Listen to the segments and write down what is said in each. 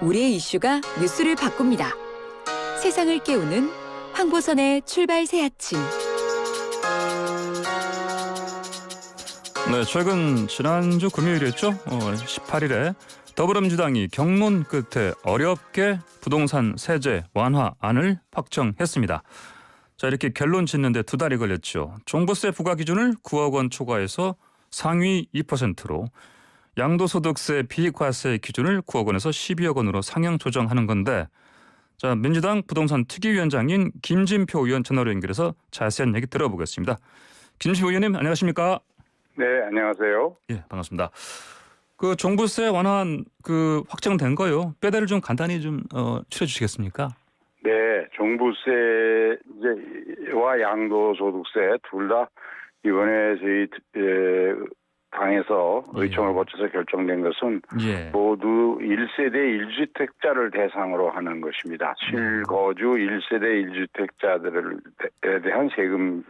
우리의 이슈가 뉴스를 바꿉니다. 세상을 깨우는 황보선의 출발 새 아침. 네, 최근 지난주 금요일이었죠. 18일에 더불어민주당이 경론 끝에 어렵게 부동산 세제 완화안을 확정했습니다. 자, 이렇게 결론 짓는데 2달이 걸렸죠. 종부세 부과 기준을 9억 원 초과해서 상위 2%로 양도소득세 비과세 기준을 9억 원에서 12억 원으로 상향 조정하는 건데, 자, 민주당 부동산 특위위원장인 김진표 의원 전화로 연결해서 자세한 얘기 들어보겠습니다. 김진표 의원님 안녕하십니까? 네, 안녕하세요. 예, 반갑습니다. 그 종부세 완화안 확정된 거요. 뼈대를 좀 간단히 좀 추려 주시겠습니까? 네, 종부세와 양도소득세 둘 다 이번에 저희 당에서 의총을 거쳐서 결정된 것은 모두 1세대 1주택자를 대상으로 하는 것입니다. 실거주 1세대 1주택자들에 대한 세금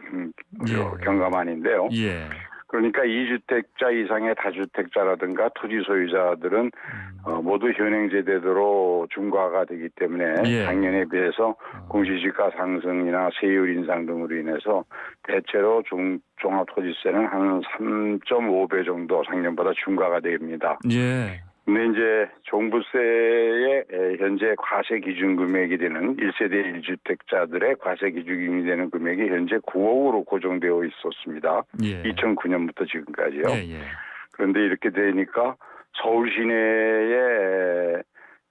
경감안인데요. 그러니까 2주택자 이상의 다주택자라든가 토지 소유자들은 모두 현행제대로 중과가 되기 때문에 작년에 비해서 공시지가 상승이나 세율 인상 등으로 인해서 대체로 종합토지세는 한 3.5배 정도 작년보다 중과가 됩니다. 근데 이제 종부세의 현재 과세 기준 금액이 되는 1세대 1주택자들의 과세 기준이 되는 금액이 현재 9억으로 고정되어 있었습니다. 2009년부터 지금까지요. 그런데 이렇게 되니까 서울 시내에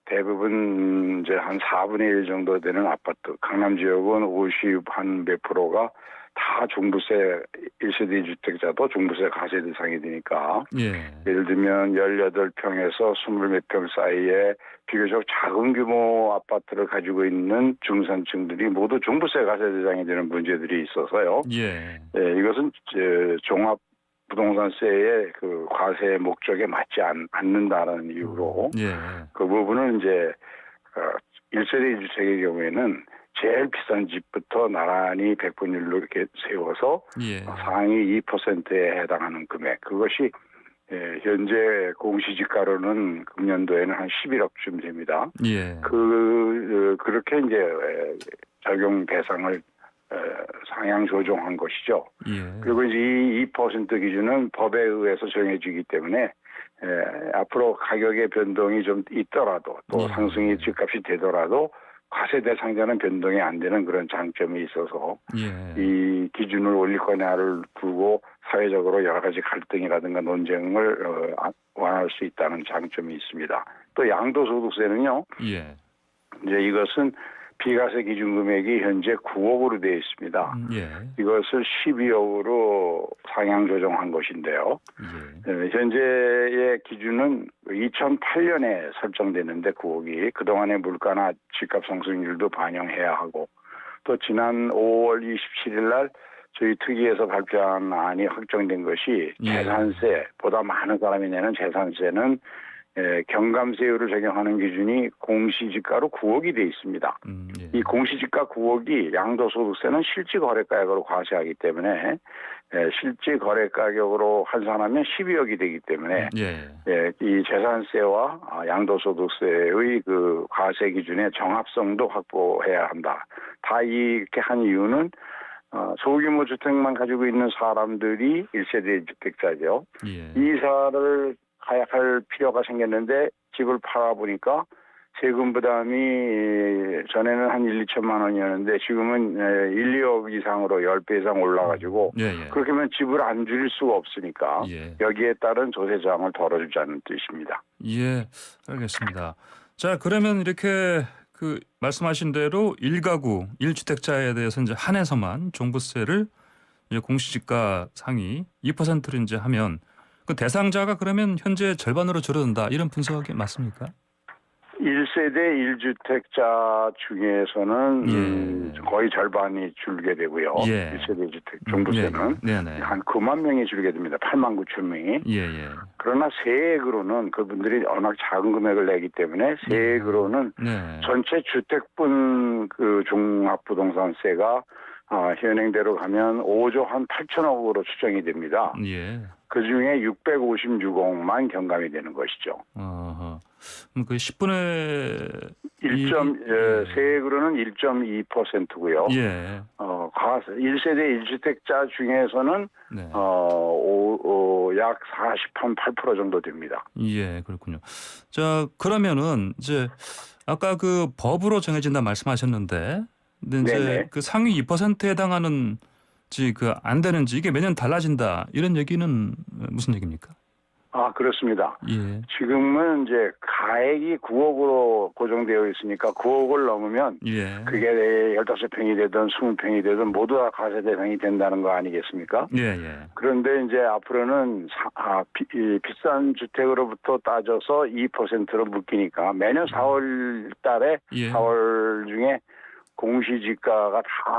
대부분 이제 한 4분의 1 정도 되는 아파트, 강남 지역은 50 한 몇 프로가 다 종부세 1세대 2주택자도 종부세 과세 대상이 되니까 예를 들면 18평에서 20몇 평 사이에 비교적 작은 규모 아파트를 가지고 있는 중산층들이 모두 종부세 과세 대상이 되는 문제들이 있어서요. 이것은 종합 부동산세의 그 과세 목적에 맞지 않는다는 이유로 그 부분은 이제 1세대 1주택의 경우에는 제일 비싼 집부터 나란히 백분율로 이렇게 세워서 상위 2%에 해당하는 금액, 그것이 현재 공시지가로는 금년도에는 한 11억쯤 됩니다. 그렇게 이제 적용 대상을 상향 조정한 것이죠. 그리고 이제 이 2% 기준은 법에 의해서 정해지기 때문에 앞으로 가격의 변동이 좀 있더라도 또 상승이 집값이 되더라도 과세 대상자는 변동이 안 되는 그런 장점이 있어서 이 기준을 올릴 거냐를 두고 사회적으로 여러 가지 갈등이라든가 논쟁을 완화할 수 있다는 장점이 있습니다. 또 양도소득세는요. 이제 이것은 비과세 기준 금액이 현재 9억으로 되어 있습니다. 이것을 12억으로 상향 조정한 것인데요. 현재의 기준은 2008년에 설정됐는데 9억이 그동안의 물가나 집값 상승률도 반영해야 하고, 또 지난 5월 27일 날 저희 특위에서 발표한 안이 확정된 것이 재산세보다 많은 사람이 내는 재산세는 경감세율을 적용하는 기준이 공시지가로 9억이 돼 있습니다. 이 공시지가 9억이 양도소득세는 실질거래가격으로 과세하기 때문에 실질 거래가격으로 환산하면 12억이 되기 때문에 이 재산세와 양도소득세의 그 과세 기준의 정합성도 확보해야 한다. 다 이렇게 한 이유는 소규모 주택만 가지고 있는 사람들이 1세대 1주택자죠. 이사를 가야 할 필요가 생겼는데 집을 팔아보니까 세금 부담이 전에는 한 1, 2천만 원이었는데 지금은 1, 2억 이상으로 10배 이상 올라가지고 그렇게 하면 집을 안 줄일 수가 없으니까 여기에 따른 조세 저항을 덜어주자는 뜻입니다. 알겠습니다. 자, 그러면 이렇게 말씀하신 대로 1가구 1주택자에 대해서 이제 한해서만 종부세를 이제 공시지가 상위 2%로 이제 하면 그 대상자가 그러면 현재 절반으로 줄어든다, 이런 분석이 맞습니까? 1세대 1주택자 중에서는 거의 절반이 줄게 되고요. 1세대 1주택 종부세는 한 9만 명이 줄게 됩니다. 8만 9천 명이. 그러나 세액으로는 그분들이 워낙 작은 금액을 내기 때문에 세액으로는 전체 주택분 그 종합부동산세가 현행대로 가면 5조 한 8천억으로 추정이 됩니다. 그중에 656억만 경감이 되는 것이죠. 그 10분의 세액으로는 1.2%고요. 예. 1세대 1주택자 중에서는 네. 약 48% 정도 됩니다. 예, 그렇군요. 자, 그러면은 이제 아까 그 법으로 정해진다 말씀하셨는데, 근데 이제 네네. 그 상위 2%에 해당하는 그 안 되는지 이게 매년 달라진다 이런 얘기는 무슨 얘기입니까? 그렇습니다. 예. 지금은 이제 가액이 9억으로 고정되어 있으니까 9억을 넘으면 예. 그게 15평이 되든 20평이 되든 모두 다 과세 대상이 된다는 거 아니겠습니까? 예, 예. 그런데 이제 앞으로는 비싼 주택으로부터 따져서 2%로 묶이니까 매년 4월 달에 예. 4월 중에 공시지가가 다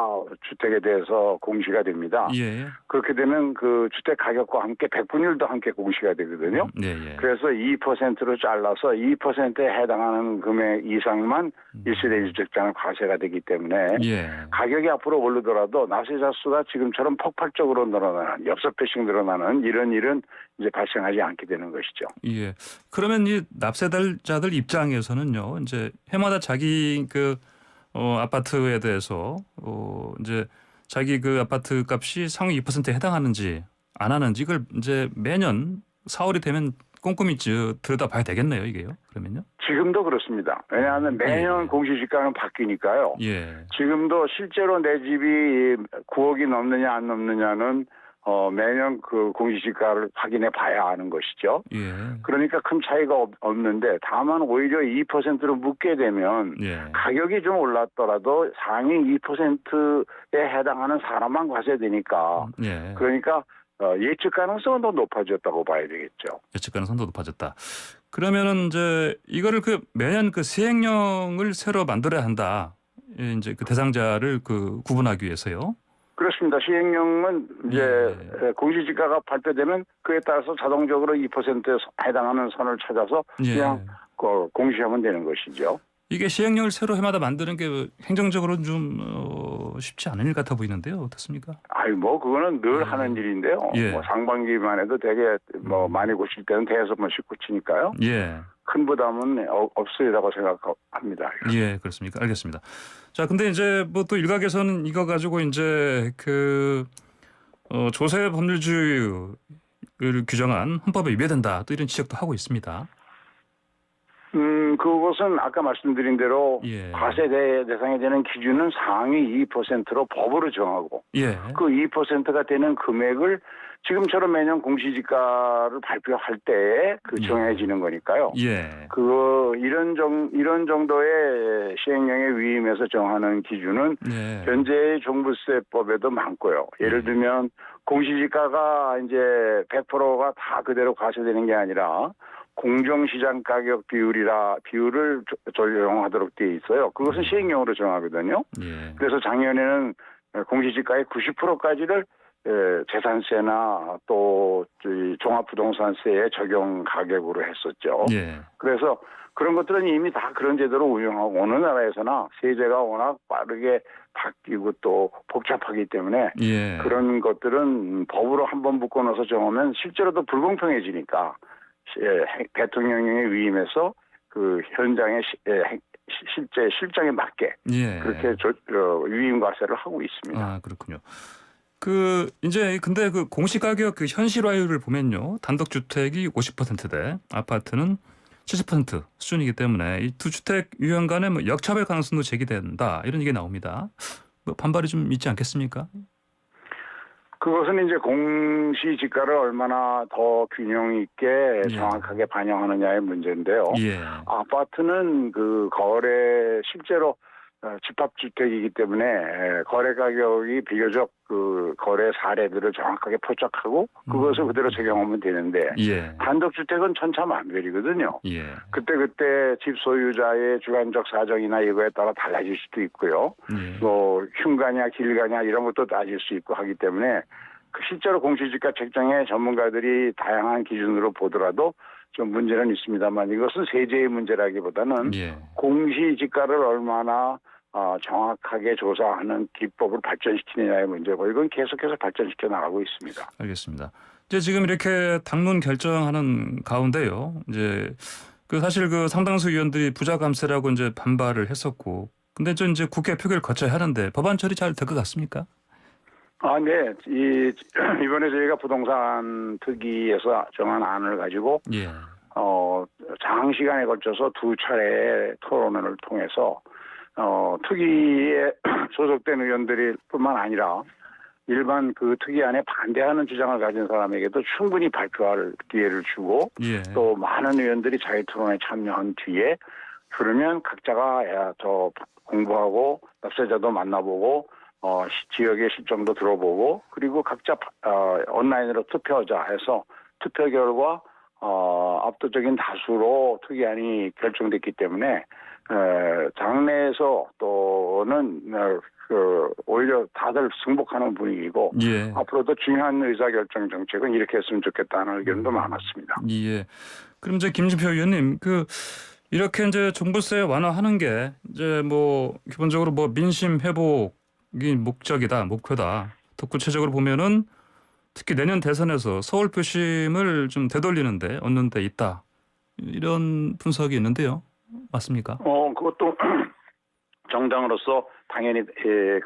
주택에 대해서 공시가 됩니다. 예. 그렇게 되면 그 주택 가격과 함께 배분율도 함께 공시가 되거든요. 예. 그래서 2%로 잘라서 2%에 해당하는 금액 이상만 1세대 1주택자는 과세가 되기 때문에 예. 가격이 앞으로 오르더라도 납세자 수가 지금처럼 폭발적으로 늘어나는 6배씩 늘어나는 이런 일은 이제 발생하지 않게 되는 것이죠. 예. 그러면 이 납세자들 입장에서는요, 이제 해마다 자기 아파트에 대해서 이제 자기 그 아파트 값이 상위 2%에 해당하는지 안 하는지 이걸 이제 매년 4월이 되면 꼼꼼히 들여다봐야 되겠네요, 이게요. 그러면요. 지금도 그렇습니다. 왜냐하면 매년 공시지가는 바뀌니까요. 예. 지금도 실제로 내 집이 9억이 넘느냐 안 넘느냐는 매년 그 공시지가를 확인해 봐야 하는 것이죠. 예. 그러니까 큰 차이가 없는데 다만 오히려 2%로 묶게 되면 가격이 좀 올랐더라도 상위 2%에 해당하는 사람만 과세되니까 그러니까 예측 가능성은 더 높아졌다고 봐야 되겠죠. 예측 가능성도 높아졌다. 그러면은 이제 이거를 매년 시행령을 새로 만들어야 한다. 이제 그 대상자를 구분하기 위해서요. 그렇습니다. 시행령은 이제 공시지가가 발표되면 그에 따라서 자동적으로 2%에 해당하는 선을 찾아서 그냥 공시하면 되는 것이죠. 이게 시행령을 새로 해마다 만드는 게 행정적으로는 좀 쉽지 않은 일 같아 보이는데요. 어떻습니까? 그거는 늘 하는 일인데요. 상반기만 해도 되게 많이 고칠 때는 대여섯 번씩 고치니까요. 큰 부담은 없으리라고 생각합니다. 예, 그렇습니까? 알겠습니다. 자, 근데 이제 또 일각에서는 이거 가지고 이제 조세 법률주의를 규정한 헌법에 위배된다. 또 이런 지적도 하고 있습니다. 그것은 아까 말씀드린 대로 과세 대상이 되는 기준은 상위 2%로 법으로 정하고 그 2%가 되는 금액을 지금처럼 매년 공시지가를 발표할 때 정해지는 거니까요. 이런 정도의 시행령에 위임해서 정하는 기준은 현재의 종부세법에도 많고요. 예를 들면 공시지가가 이제 100%가 다 그대로 과세되는 게 아니라 공정시장 가격 비율을 적용하도록 되어 있어요. 그것은 시행령으로 정하거든요. 그래서 작년에는 공시지가의 90%까지를 재산세나 또 종합부동산세의 적용 가격으로 했었죠. 그래서 그런 것들은 이미 다 그런 제도로 운영하고 어느 나라에서나 세제가 워낙 빠르게 바뀌고 또 복잡하기 때문에 그런 것들은 법으로 한번 묶어넣어서 정하면 실제로도 불공평해지니까 대통령령에 위임해서 그 현장의 실제 실정에 맞게 그렇게 위임 과세를 하고 있습니다. 그렇군요. 이제 근데 공시가격 현실화율을 보면요, 단독주택이 50%대, 아파트는 70% 수준이기 때문에 이 두 주택 유형 간에 역차별 가능성도 제기된다 이런 얘기 나옵니다. 반발이 좀 있지 않겠습니까? 그것은 이제 공시지가를 얼마나 더 균형 있게 정확하게 반영하느냐의 문제인데요. 아파트는 실제로 집합주택이기 때문에 거래 가격이 비교적 거래 사례들을 정확하게 포착하고 그것을 그대로 적용하면 되는데 단독주택은 천차만별이거든요. 그때 집 소유자의 주관적 사정이나 이거에 따라 달라질 수도 있고요. 흉가냐 길가냐 이런 것도 따질 수 있고 하기 때문에 실제로 공시지가 책정에 전문가들이 다양한 기준으로 보더라도 좀 문제는 있습니다만 이것은 세제의 문제라기보다는 공시지가를 얼마나 정확하게 조사하는 기법을 발전시키느냐의 문제고 이건 계속해서 발전시켜 나가고 있습니다. 알겠습니다. 이제 지금 이렇게 당론 결정하는 가운데요. 이제 그 사실 그 상당수 의원들이 부자 감세라고 이제 반발을 했었고, 근데 저 이제 국회 표결을 거쳐야 하는데 법안 처리 잘 될 것 같습니까? 네. 이번에 저희가 부동산 특위에서 정한 안을 가지고 예. 장시간에 걸쳐서 두 차례 토론회를 통해서 특위에 소속된 의원들이 뿐만 아니라 일반 그 특위안에 반대하는 주장을 가진 사람에게도 충분히 발표할 기회를 주고 예. 또 많은 의원들이 자유 토론에 참여한 뒤에 그러면 각자가 더 공부하고 납세자도 만나보고 지역의 실정도 들어보고 그리고 각자 온라인으로 투표하자 해서 투표 결과 압도적인 다수로 특위안이 결정됐기 때문에 당내에서 또는 오히려 다들 승복하는 분위기고 예. 앞으로도 중요한 의사결정 정책은 이렇게 했으면 좋겠다는 의견도 많았습니다. 예. 그럼 이제 김진표 의원님 이렇게 이제 종부세 완화하는 게 이제 뭐 기본적으로 뭐 민심 회복이 목표다. 더 구체적으로 보면은 특히 내년 대선에서 서울 표심을 좀 되돌리는데 얻는 데 있다. 이런 분석이 있는데요. 맞습니까? 그것도 정당으로서 당연히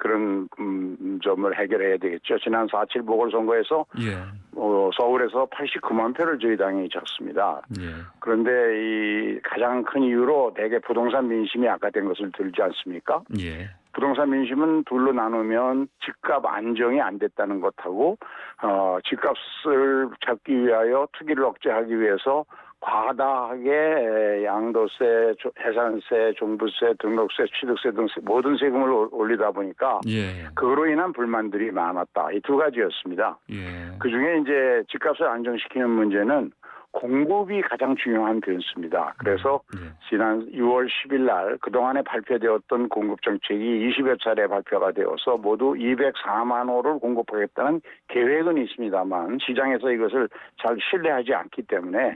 그런 점을 해결해야 되겠죠. 지난 4.7 보궐선거에서 예. 서울에서 89만 표를 저희 당이 졌습니다. 예. 그런데 이 가장 큰 이유로 대개 부동산 민심이 악화된 것을 들지 않습니까? 예. 부동산 민심은 둘로 나누면 집값 안정이 안 됐다는 것하고 집값을 잡기 위하여 투기를 억제하기 위해서 과다하게 양도세, 해산세, 종부세, 등록세, 취득세 등 모든 세금을 올리다 보니까 예. 그로 인한 불만들이 많았다. 이 두 가지였습니다. 예. 그중에 이제 집값을 안정시키는 문제는 공급이 가장 중요한 변수입니다. 그래서 지난 6월 10일 날 그동안에 발표되었던 공급 정책이 20여 차례 발표가 되어서 모두 204만 호를 공급하겠다는 계획은 있습니다만 시장에서 이것을 잘 신뢰하지 않기 때문에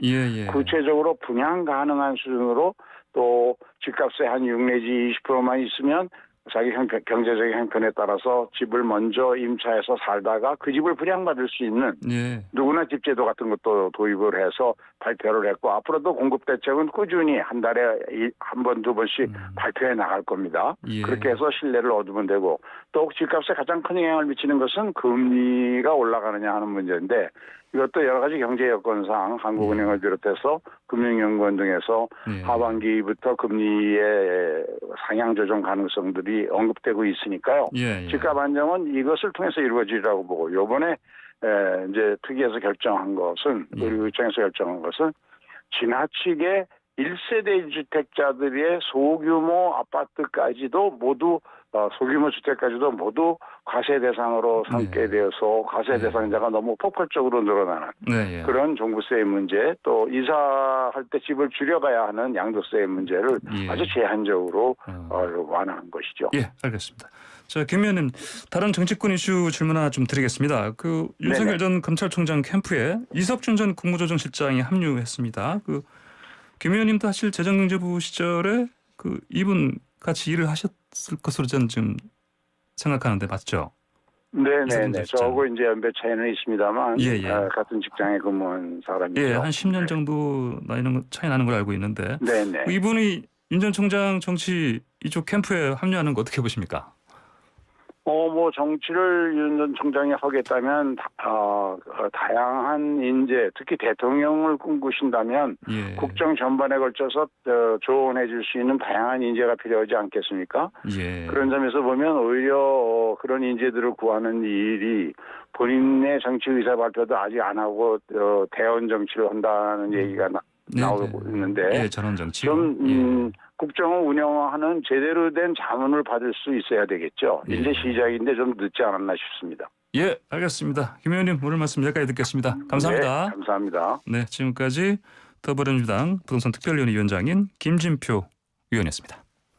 구체적으로 분양 가능한 수준으로 또 집값의 한 6 내지 20%만 있으면 자기 경제적인 형편에 따라서 집을 먼저 임차해서 살다가 그 집을 분양받을 수 있는 누구나 집제도 같은 것도 도입을 해서 발표를 했고 앞으로도 공급 대책은 꾸준히 한 달에 한 번, 두 번씩 발표해 나갈 겁니다. 그렇게 해서 신뢰를 얻으면 되고 또 집값에 가장 큰 영향을 미치는 것은 금리가 올라가느냐 하는 문제인데 이것도 여러 가지 경제 여건상 한국은행을 비롯해서 금융연구원 등에서 하반기부터 금리의 상향 조정 가능성들이 언급되고 있으니까요. 집값 안정은 이것을 통해서 이루어지리라고 보고 이번에 이제 특위에서 결정한 것은 우리 의총에서 결정한 것은 지나치게 1세대 주택자들의 소규모 아파트까지도 모두 소규모 주택까지도 모두 과세 대상으로 삼게 되어서 과세 대상자가 너무 폭발적으로 늘어나는 그런 종부세의 문제 또 이사할 때 집을 줄여가야 하는 양도세의 문제를 아주 제한적으로 완화한 것이죠. 예, 알겠습니다. 자, 김 의원님 다른 정치권 이슈 질문 하나 좀 드리겠습니다. 윤석열 전 검찰총장 캠프에 이석준 전 국무조정실장이 합류했습니다. 김 의원님도 사실 재정경제부 시절에 이분 같이 일을 하셨을 것으로 저는 좀 생각하는데 맞죠? 네네네. 저하고 이제 연배 차이는 있습니다만 같은 직장에 근무한 사람이죠. 예, 한 10년 정도 나이는 차이 나는 걸 알고 있는데 네네. 이분이 윤 전 총장 정치 이쪽 캠프에 합류하는 거 어떻게 보십니까? 정치를 윤 전 총장이 하겠다면 다양한 인재, 특히 대통령을 꿈꾸신다면 국정 전반에 걸쳐서 조언해 줄 수 있는 다양한 인재가 필요하지 않겠습니까? 그런 점에서 보면 오히려 그런 인재들을 구하는 일이 본인의 정치 의사 발표도 아직 안 하고 대원 정치를 한다는 얘기가 나오고 있는데 전원 정치. 국정을 운영하는 제대로 된 자문을 받을 수 있어야 되겠죠. 이제 시작인데 좀 늦지 않았나 싶습니다. 예, 알겠습니다. 김 의원님 오늘 말씀 여기까지 듣겠습니다. 감사합니다. 네, 감사합니다. 네, 지금까지 더불어민주당 부동산 특별위원회 위원장인 김진표 의원이었습니다.